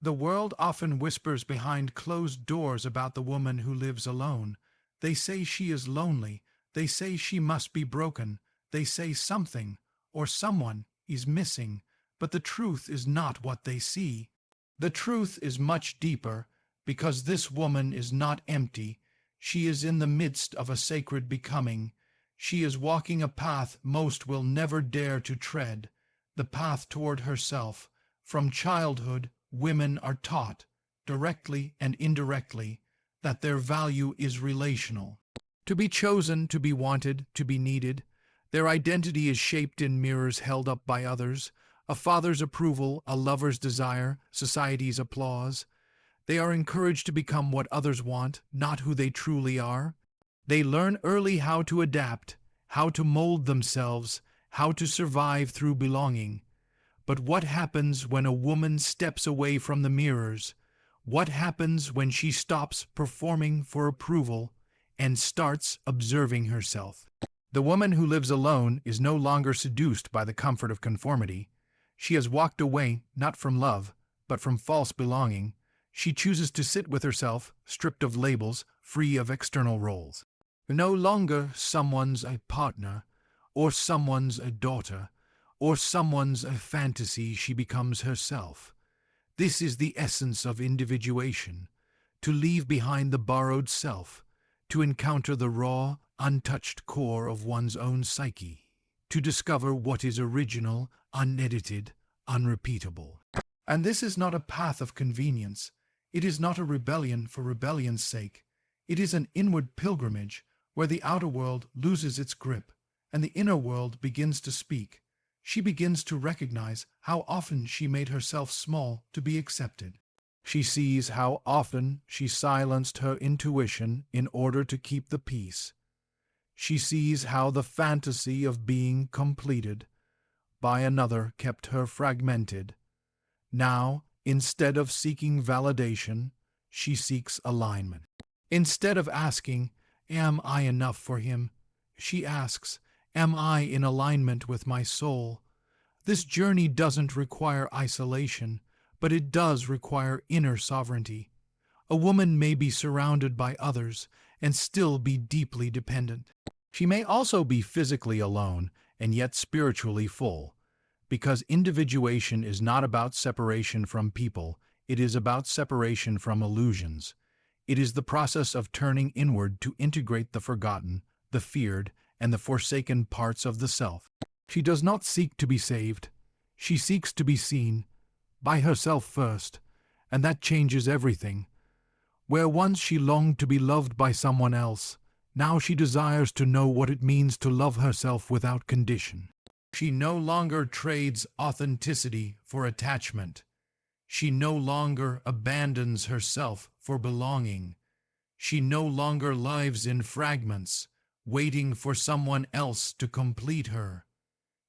The world often whispers behind closed doors about the woman who lives alone. They say she is lonely. They say she must be broken. They say something or someone is missing. But the truth is not what they see. The truth is much deeper, because this woman is not empty. She is in the midst of a sacred becoming. She is walking a path most will never dare to tread, the path toward herself. From childhood, women are taught, directly and indirectly, that their value is relational. To be chosen, to be wanted, to be needed. Their identity is shaped in mirrors held up by others, a father's approval, a lover's desire, society's applause. They are encouraged to become what others want, not who they truly are. They learn early how to adapt, how to mold themselves, how to survive through belonging. But what happens when a woman steps away from the mirrors? What happens when she stops performing for approval and starts observing herself? The woman who lives alone is no longer seduced by the comfort of conformity. She has walked away not from love, but from false belonging. She chooses to sit with herself, stripped of labels, free of external roles. No longer someone's a partner, or someone's a daughter, or someone's a fantasy. She becomes herself. This is the essence of individuation, to leave behind the borrowed self, to encounter the raw, untouched core of one's own psyche, to discover what is original, unedited, unrepeatable. And this is not a path of convenience. It is not a rebellion for rebellion's sake. It is an inward pilgrimage where the outer world loses its grip and the inner world begins to speak. She begins to recognize how often she made herself small to be accepted. She sees how often she silenced her intuition in order to keep the peace. She sees how the fantasy of being completed by another kept her fragmented. Now, instead of seeking validation, she seeks alignment. Instead of asking, "Am I enough for him?" she asks, "Am I in alignment with my soul?" This journey doesn't require isolation, but it does require inner sovereignty. A woman may be surrounded by others and still be deeply dependent. She may also be physically alone and yet spiritually full, because individuation is not about separation from people, it is about separation from illusions. It is the process of turning inward to integrate the forgotten, the feared, and the forsaken parts of the self. She does not seek to be saved. She seeks to be seen, by herself first, and that changes everything. Where once she longed to be loved by someone else, now she desires to know what it means to love herself without condition. She no longer trades authenticity for attachment. She no longer abandons herself for belonging. She no longer lives in fragments, waiting for someone else to complete her.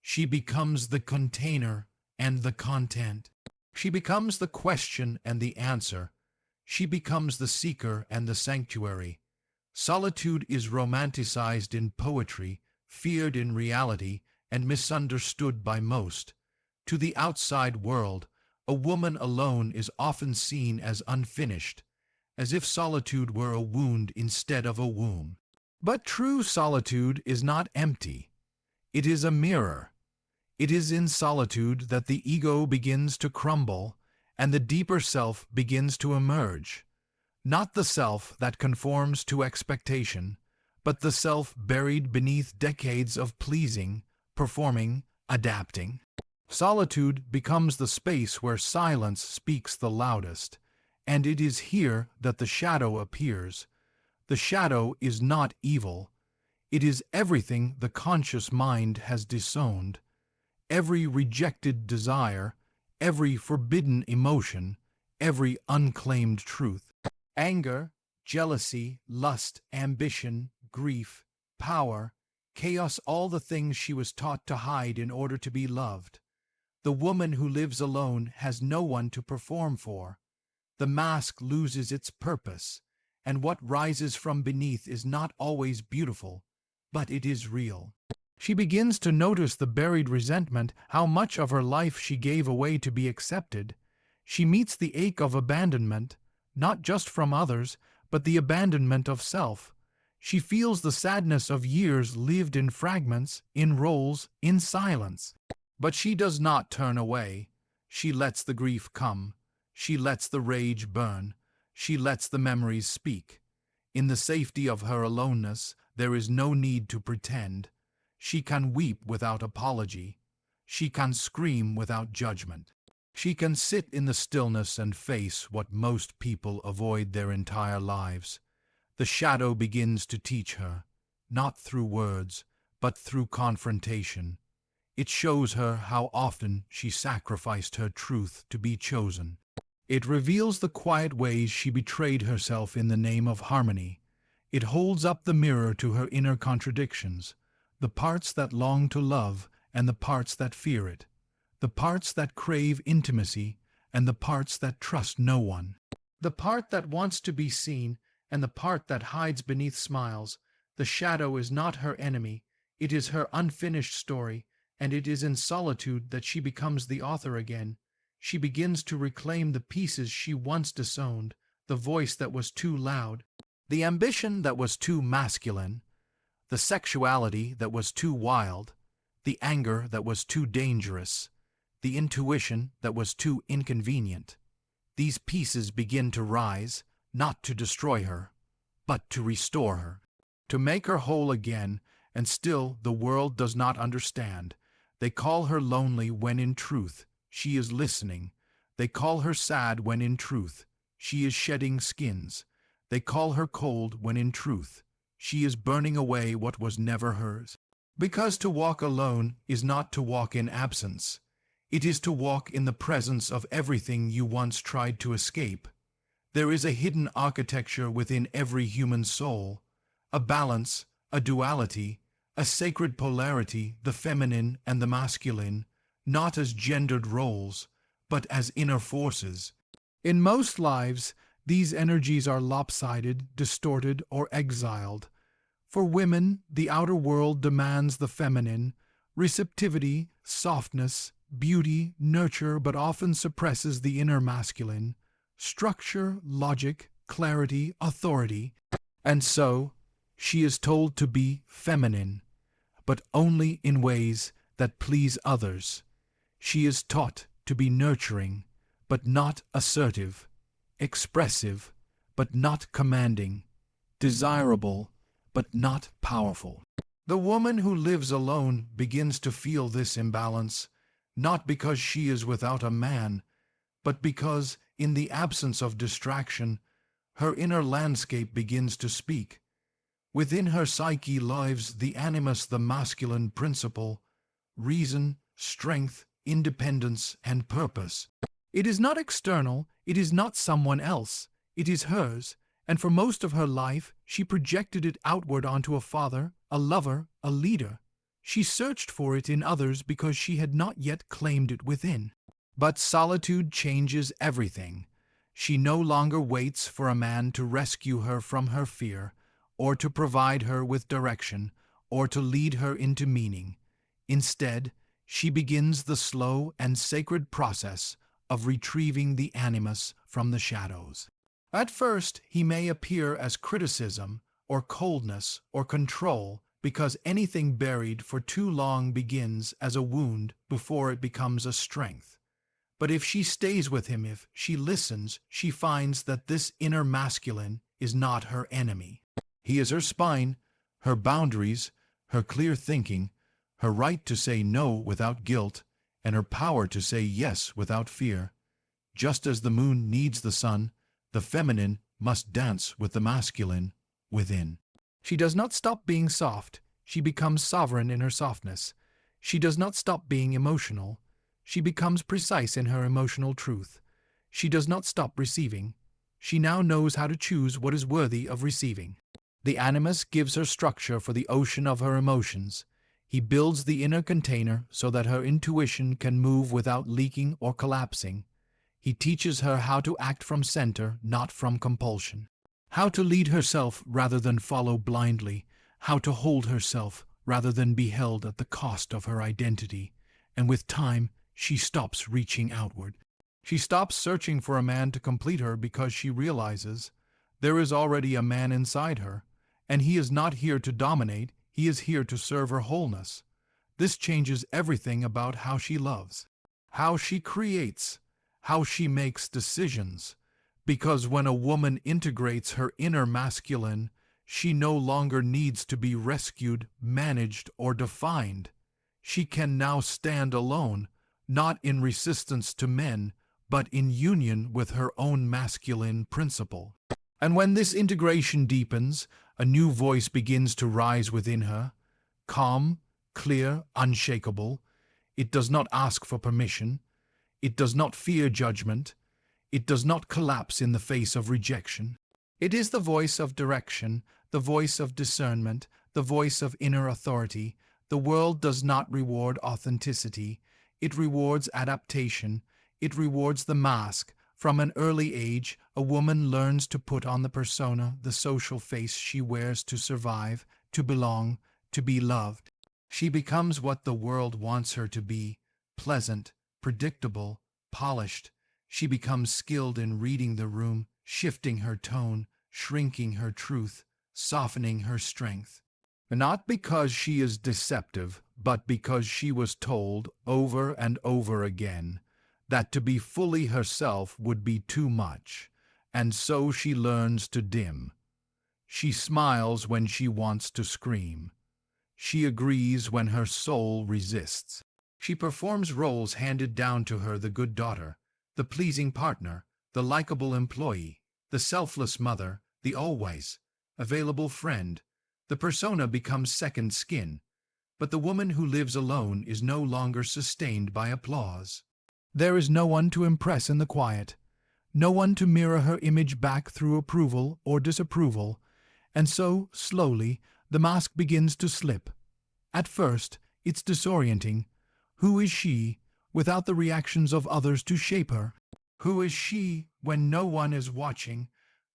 She becomes the container and the content. She becomes the question and the answer. She becomes the seeker and the sanctuary. Solitude is romanticized in poetry, feared in reality, and misunderstood by most. To the outside world, a woman alone is often seen as unfinished, as if solitude were a wound instead of a womb. But true solitude is not empty. It is a mirror. It is in solitude that the ego begins to crumble and the deeper self begins to emerge. Not the self that conforms to expectation, but the self buried beneath decades of pleasing, performing, adapting. Solitude becomes the space where silence speaks the loudest, and it is here that the shadow appears. The shadow is not evil. It is everything the conscious mind has disowned. Every rejected desire, every forbidden emotion, every unclaimed truth. Anger, jealousy, lust, ambition, grief, power, chaos, all the things she was taught to hide in order to be loved. The woman who lives alone has no one to perform for. The mask loses its purpose, and what rises from beneath is not always beautiful, but it is real. She begins to notice the buried resentment, how much of her life she gave away to be accepted. She meets the ache of abandonment, not just from others, but the abandonment of self. She feels the sadness of years lived in fragments, in roles, in silence. But she does not turn away. She lets the grief come. She lets the rage burn. She lets the memories speak. In the safety of her aloneness, there is no need to pretend. She can weep without apology. She can scream without judgment. She can sit in the stillness and face what most people avoid their entire lives. The shadow begins to teach her, not through words, but through confrontation. It shows her how often she sacrificed her truth to be chosen. It reveals the quiet ways she betrayed herself in the name of harmony. It holds up the mirror to her inner contradictions, the parts that long to love and the parts that fear it, the parts that crave intimacy and the parts that trust no one, the part that wants to be seen and the part that hides beneath smiles. The shadow is not her enemy, it is her unfinished story, and it is in solitude that she becomes the author again. She begins to reclaim the pieces she once disowned, the voice that was too loud, the ambition that was too masculine, the sexuality that was too wild, the anger that was too dangerous, the intuition that was too inconvenient. These pieces begin to rise, not to destroy her, but to restore her, to make her whole again, and still the world does not understand. They call her lonely when in truth she is listening. They call her sad when in truth she is shedding skins. They call her cold when in truth she is burning away what was never hers. Because to walk alone is not to walk in absence. It is to walk in the presence of everything you once tried to escape. There is a hidden architecture within every human soul, a balance, a duality, a sacred polarity, the feminine and the masculine, not as gendered roles, but as inner forces. In most lives, these energies are lopsided, distorted, or exiled. For women, the outer world demands the feminine, receptivity, softness, beauty, nurture, but often suppresses the inner masculine, structure, logic, clarity, authority. And so, she is told to be feminine, but only in ways that please others. She is taught to be nurturing, but not assertive, expressive, but not commanding, desirable, but not powerful. The woman who lives alone begins to feel this imbalance, not because she is without a man, but because, in the absence of distraction, her inner landscape begins to speak. Within her psyche lives the animus, the masculine principle, reason, strength, independence, and purpose. It is not external, it is not someone else, it is hers, and for most of her life she projected it outward onto a father, a lover, a leader. She searched for it in others because she had not yet claimed it within. But solitude changes everything. She no longer waits for a man to rescue her from her fear, or to provide her with direction, or to lead her into meaning. Instead, she begins the slow and sacred process of retrieving the animus from the shadows. At first, he may appear as criticism, or coldness, or control, because anything buried for too long begins as a wound before it becomes a strength. But if she stays with him, if she listens, she finds that this inner masculine is not her enemy. He is her spine, her boundaries, her clear thinking, her right to say no without guilt, and her power to say yes without fear. Just as the moon needs the sun, the feminine must dance with the masculine within. She does not stop being soft, she becomes sovereign in her softness. She does not stop being emotional, she becomes precise in her emotional truth. She does not stop receiving, she now knows how to choose what is worthy of receiving. The animus gives her structure for the ocean of her emotions. He builds the inner container so that her intuition can move without leaking or collapsing. He teaches her how to act from center, not from compulsion. How to lead herself rather than follow blindly. How to hold herself rather than be held at the cost of her identity. And with time, she stops reaching outward. She stops searching for a man to complete her because she realizes there is already a man inside her, and he is not here to dominate, he is here to serve her wholeness. This changes everything about how she loves, how she creates, how she makes decisions. Because when a woman integrates her inner masculine, she no longer needs to be rescued, managed, or defined. She can now stand alone, not in resistance to men, but in union with her own masculine principle. And when this integration deepens, a new voice begins to rise within her, calm, clear, unshakable. It does not ask for permission. It does not fear judgment. It does not collapse in the face of rejection. It is the voice of direction, the voice of discernment, the voice of inner authority. The world does not reward authenticity. It rewards adaptation. It rewards the mask. From an early age, a woman learns to put on the persona, the social face she wears to survive, to belong, to be loved. She becomes what the world wants her to be: pleasant, predictable, polished. She becomes skilled in reading the room, shifting her tone, shrinking her truth, softening her strength. Not because she is deceptive, but because she was told over and over again that to be fully herself would be too much, and so she learns to dim. She smiles when she wants to scream. She agrees when her soul resists. She performs roles handed down to her: the good daughter, the pleasing partner, the likable employee, the selfless mother, the always available friend. The persona becomes second skin, but the woman who lives alone is no longer sustained by applause. There is no one to impress in the quiet, no one to mirror her image back through approval or disapproval, and so, slowly, the mask begins to slip. At first, it's disorienting. Who is she without the reactions of others to shape her? Who is she when no one is watching?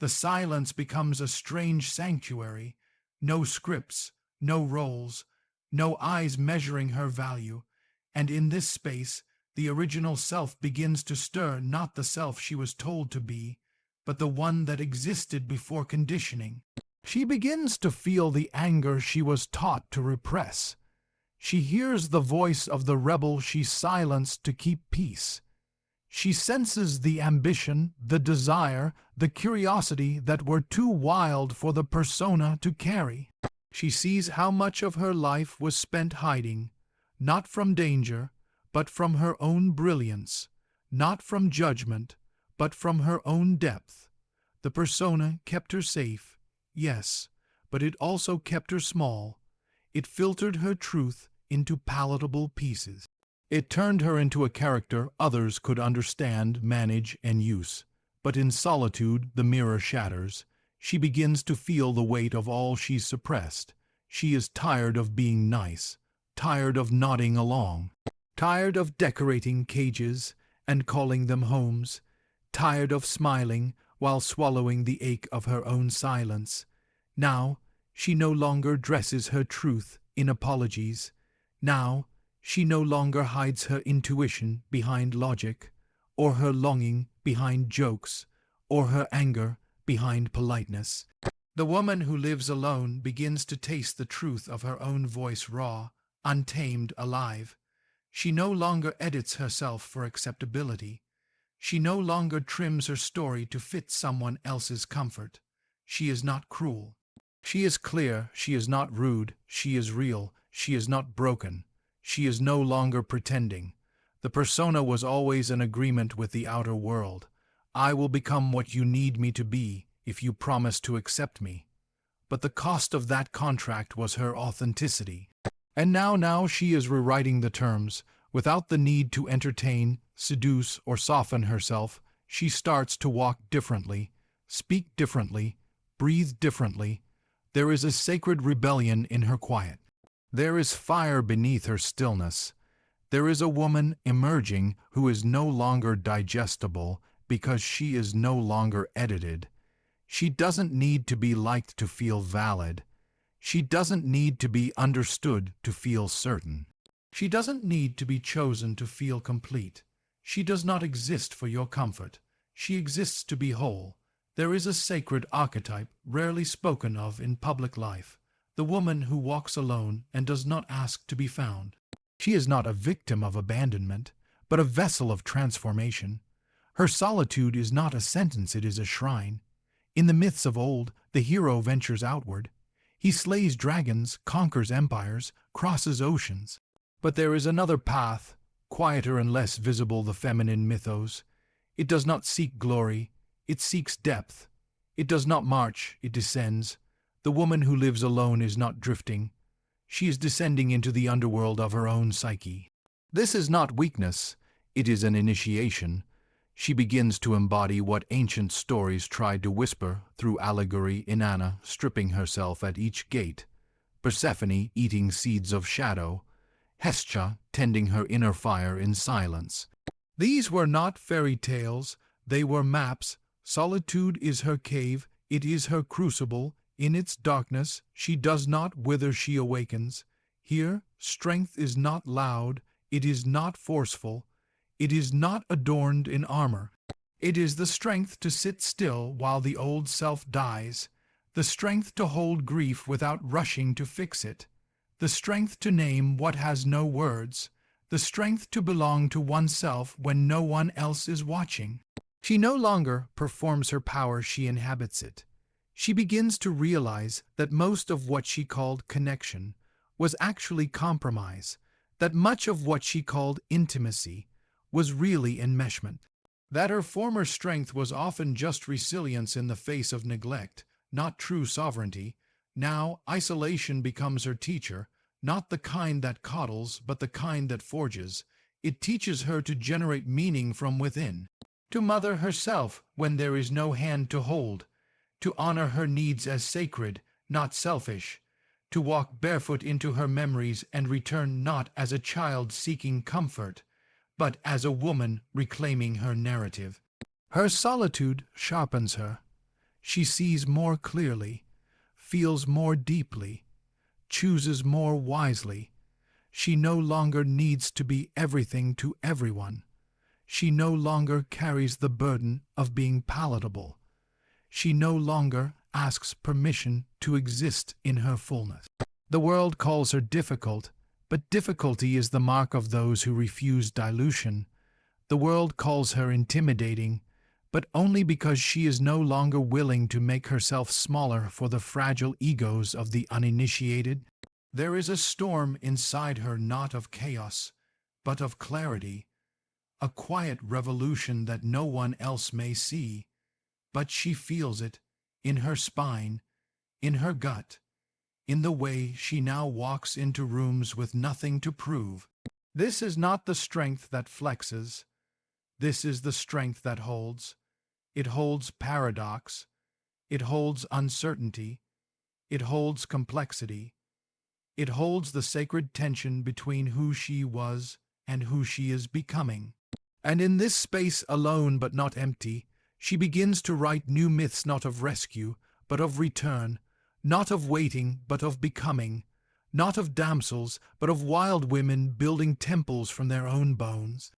The silence becomes a strange sanctuary. No scripts, no roles, no eyes measuring her value. And in this space, the original self begins to stir, not the self she was told to be, but the one that existed before conditioning. She begins to feel the anger she was taught to repress. She hears the voice of the rebel she silenced to keep peace. She senses the ambition, the desire, the curiosity that were too wild for the persona to carry. She sees how much of her life was spent hiding, not from danger, but from her own brilliance, not from judgment, but from her own depth. The persona kept her safe, yes, but it also kept her small. It filtered her truth into palatable pieces. It turned her into a character others could understand, manage, and use. But in solitude, the mirror shatters. She begins to feel the weight of all she suppressed. She is tired of being nice, tired of nodding along, tired of decorating cages and calling them homes, tired of smiling while swallowing the ache of her own silence. Now, she no longer dresses her truth in apologies. Now, she no longer hides her intuition behind logic, or her longing behind jokes, or her anger behind politeness. The woman who lives alone begins to taste the truth of her own voice raw, untamed, alive. She no longer edits herself for acceptability. She no longer trims her story to fit someone else's comfort. She is not cruel. She is clear. She is not rude. She is real. She is not broken. She is no longer pretending. The persona was always an agreement with the outer world. I will become what you need me to be if you promise to accept me. But the cost of that contract was her authenticity. And now she is rewriting the terms. Without the need to entertain, seduce, or soften herself, she starts to walk differently, speak differently, breathe differently. There is a sacred rebellion in her quiet. There is fire beneath her stillness. There is a woman emerging who is no longer digestible because she is no longer edited. She doesn't need to be liked to feel valid. She doesn't need to be understood to feel certain. She doesn't need to be chosen to feel complete. She does not exist for your comfort. She exists to be whole. There is a sacred archetype rarely spoken of in public life, the woman who walks alone and does not ask to be found. She is not a victim of abandonment, but a vessel of transformation. Her solitude is not a sentence, it is a shrine. In the myths of old, the hero ventures outward. He slays dragons, conquers empires, crosses oceans. But there is another path, quieter and less visible, the feminine mythos. It does not seek glory, it seeks depth. It does not march, it descends. The woman who lives alone is not drifting. She is descending into the underworld of her own psyche. This is not weakness, it is an initiation. She begins to embody what ancient stories tried to whisper through allegory. Inanna stripping herself at each gate, Persephone eating seeds of shadow, Hestia tending her inner fire in silence. These were not fairy tales, they were maps. Solitude is her cave, it is her crucible. In its darkness she does not wither, she awakens. Here strength is not loud, it is not forceful. It is not adorned in armor. It is the strength to sit still while the old self dies, the strength to hold grief without rushing to fix it, the strength to name what has no words, the strength to belong to oneself when no one else is watching. She no longer performs her power, she inhabits it. She begins to realize that most of what she called connection was actually compromise, that much of what she called intimacy was really enmeshment, that her former strength was often just resilience in the face of neglect, not true sovereignty. Now isolation becomes her teacher, not the kind that coddles, but the kind that forges. It teaches her to generate meaning from within, to mother herself when there is no hand to hold, to honor her needs as sacred, not selfish, to walk barefoot into her memories and return not as a child seeking comfort, but as a woman reclaiming her narrative. Her solitude sharpens her. She sees more clearly, feels more deeply, chooses more wisely. She no longer needs to be everything to everyone. She no longer carries the burden of being palatable. She no longer asks permission to exist in her fullness. The world calls her difficult, but difficulty is the mark of those who refuse dilution. The world calls her intimidating, but only because she is no longer willing to make herself smaller for the fragile egos of the uninitiated. There is a storm inside her, not of chaos, but of clarity, a quiet revolution that no one else may see, but she feels it in her spine, in her gut, in the way she now walks into rooms with nothing to prove. This is not the strength that flexes. This is the strength that holds. It holds paradox. It holds uncertainty. It holds complexity. It holds the sacred tension between who she was and who she is becoming. And in this space, alone but not empty, she begins to write new myths, not of rescue, but of return, not of waiting, but of becoming, not of damsels, but of wild women building temples from their own bones.